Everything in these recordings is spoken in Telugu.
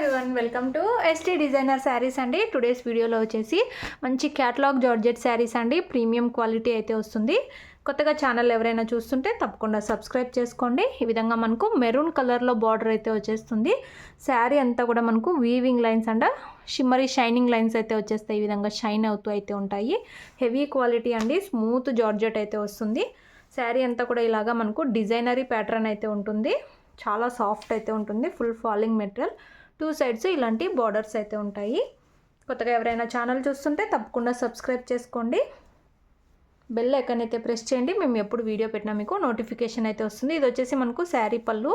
Everyone, welcome to ST designer saris అండి. టుడేస్ వీడియోలో వచ్చేసి మంచి క్యాటలాగ్ జార్జెట్ శారీస్ అండి. ప్రీమియం క్వాలిటీ అయితే వస్తుంది. కొత్తగా ఛానల్ ఎవరైనా చూస్తుంటే తప్పకుండా సబ్స్క్రైబ్ చేసుకోండి. ఈ విధంగా మనకు మెరూన్ కలర్లో బార్డర్ అయితే వచ్చేస్తుంది. శారీ అంతా కూడా మనకు weaving lines and shimmery shining lines అయితే వచ్చేస్తాయి. ఈ విధంగా షైన్ అవుతూ అయితే ఉంటాయి. హెవీ క్వాలిటీ అండి, స్మూత్ జార్జెట్ అయితే వస్తుంది. శారీ అంతా కూడా ఇలాగా మనకు డిజైనరీ ప్యాటర్న్ అయితే ఉంటుంది. చాలా సాఫ్ట్ అయితే ఉంటుంది. ఫుల్ ఫాలింగ్ మెటీరియల్, 2 సైడ్స్ ఇలాంటి బార్డర్స్ అయితే ఉంటాయి. కొత్తగా ఎవరైనా ఛానల్ చూస్తుంటే తప్పకుండా సబ్స్క్రైబ్ చేసుకోండి. బెల్ ఐకాన్ అయితే ప్రెస్ చేయండి. మేము ఎప్పుడు వీడియో పెట్టినా మీకు నోటిఫికేషన్ అయితే వస్తుంది. ఇది వచ్చేసి మనకు శారీ పళ్ళు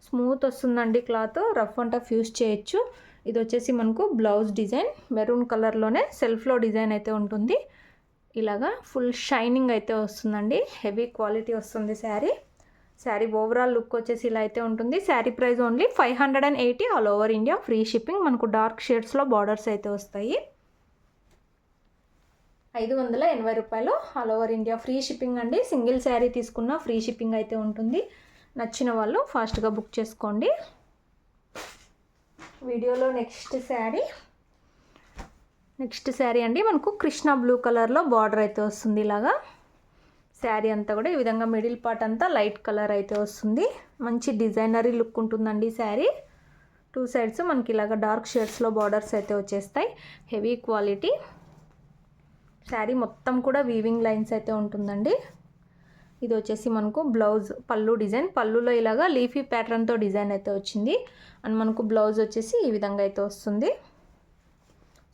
స్మూత్ వస్తుందండి. Cloth rough and tough use చేయొచ్చు. ఇది వచ్చేసి మనకు బ్లౌజ్ డిజైన్ మెరూన్ కలర్లోనే సెల్ఫ్లో డిజైన్ అయితే ఉంటుంది. ఇలాగా ఫుల్ షైనింగ్ అయితే వస్తుందండి. హెవీ క్వాలిటీ వస్తుంది శారీ. శారీ ఓవరాల్ లుక్ వచ్చేసి ఇలా అయితే ఉంటుంది. Sari price only 580 all over India. Free shipping. మనకు డార్క్ షేడ్స్లో బార్డర్స్ అయితే వస్తాయి. 580 రూపాయలు all over India. Free shipping అండి. సింగిల్ శారీ తీసుకున్న ఫ్రీ షిప్పింగ్ అయితే ఉంటుంది. నచ్చిన వాళ్ళు ఫాస్ట్గా బుక్ చేసుకోండి. వీడియోలో నెక్స్ట్ శారీ అండి మనకు కృష్ణ బ్లూ కలర్లో బార్డర్ అయితే వస్తుంది. ఇలాగా శారీ అంతా కూడా ఈ విధంగా మిడిల్ పార్ట్ అంతా లైట్ కలర్ అయితే వస్తుంది. మంచి డిజైనరీ లుక్ ఉంటుందండి శారీ. 2 సైడ్స్ మనకి ఇలాగ డార్క్ షేడ్స్లో బార్డర్స్ అయితే వచ్చేస్తాయి. Heavy quality. శారీ మొత్తం కూడా వీవింగ్ లైన్స్ అయితే ఉంటుందండి. ఇది వచ్చేసి మనకు బ్లౌజ్ పళ్ళు డిజైన్. పళ్ళులో ఇలాగా లీఫీ ప్యాటర్న్తో డిజైన్ అయితే వచ్చింది. అండ్ మనకు బ్లౌజ్ వచ్చేసి ఈ విధంగా అయితే వస్తుంది.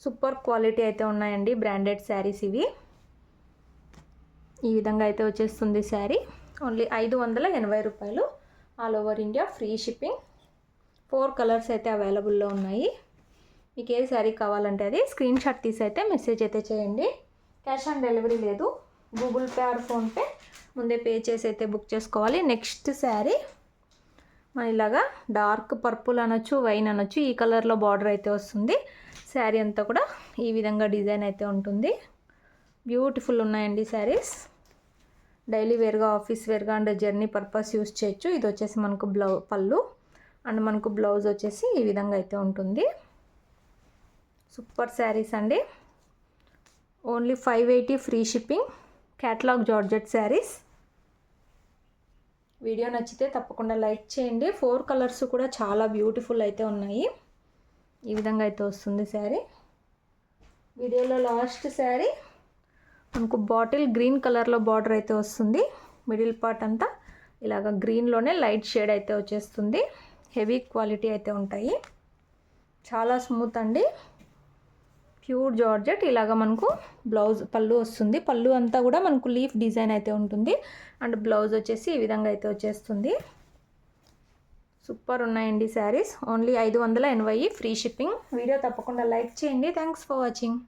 సూపర్ క్వాలిటీ అయితే ఉన్నాయండి. బ్రాండెడ్ శారీస్ ఇవి. ఈ విధంగా అయితే వచ్చేస్తుంది శారీ. ఓన్లీ 580 రూపాయలు all over India. Free shipping. 4 colours అయితే అవైలబుల్లో ఉన్నాయి. మీకు ఏ శారీ కావాలంటే అది స్క్రీన్ షాట్ తీసి అయితే మెసేజ్ అయితే చేయండి. క్యాష్ ఆన్ డెలివరీ లేదు. గూగుల్ పే ఆర్ ఫోన్పే ముందే పే చేసి అయితే బుక్ చేసుకోవాలి. నెక్స్ట్ శారీ మన ఇలాగా డార్క్ పర్పుల్ అనొచ్చు, వైన్ అనొచ్చు. ఈ కలర్లో బార్డర్ అయితే వస్తుంది. శారీ అంతా కూడా ఈ విధంగా డిజైన్ అయితే ఉంటుంది. బ్యూటిఫుల్ ఉన్నాయండి శారీస్. డైలీ వేర్గా, ఆఫీస్ వేర్గా అండ్ జర్నీ పర్పస్ యూస్ చేయొచ్చు. ఇది వచ్చేసి మనకు పళ్ళు అండ్ మనకు బ్లౌజ్ వచ్చేసి ఈ విధంగా అయితే ఉంటుంది. సూపర్ శారీస్ అండి. Only 580 free shipping. Catalogue georgette saris. Video నచ్చితే తప్పకుండా లైక్ చేయండి. 4 కలర్స్ కూడా చాలా బ్యూటిఫుల్ అయితే ఉన్నాయి. ఈ విధంగా అయితే వస్తుంది శారీ. వీడియోలో లాస్ట్ శారీ మనకు బాటిల్ గ్రీన్ కలర్లో బార్డర్ అయితే వస్తుంది. మిడిల్ పార్ట్ అంతా ఇలాగ గ్రీన్లోనే లైట్ షేడ్ అయితే వచ్చేస్తుంది. హెవీ క్వాలిటీ అయితే ఉంటాయి. చాలా స్మూత్ అండి. Pure georgette. ఇలాగ మనకు బ్లౌజ్ పళ్ళు వస్తుంది. పళ్ళు అంతా కూడా మనకు లీఫ్ డిజైన్ అయితే ఉంటుంది. అండ్ బ్లౌజ్ వచ్చేసి ఈ విధంగా అయితే వచ్చేస్తుంది. సూపర్ ఉన్నాయండి saris. Only 580 free shipping. Video తప్పకుండా లైక్ చేయండి. Thanks for watching.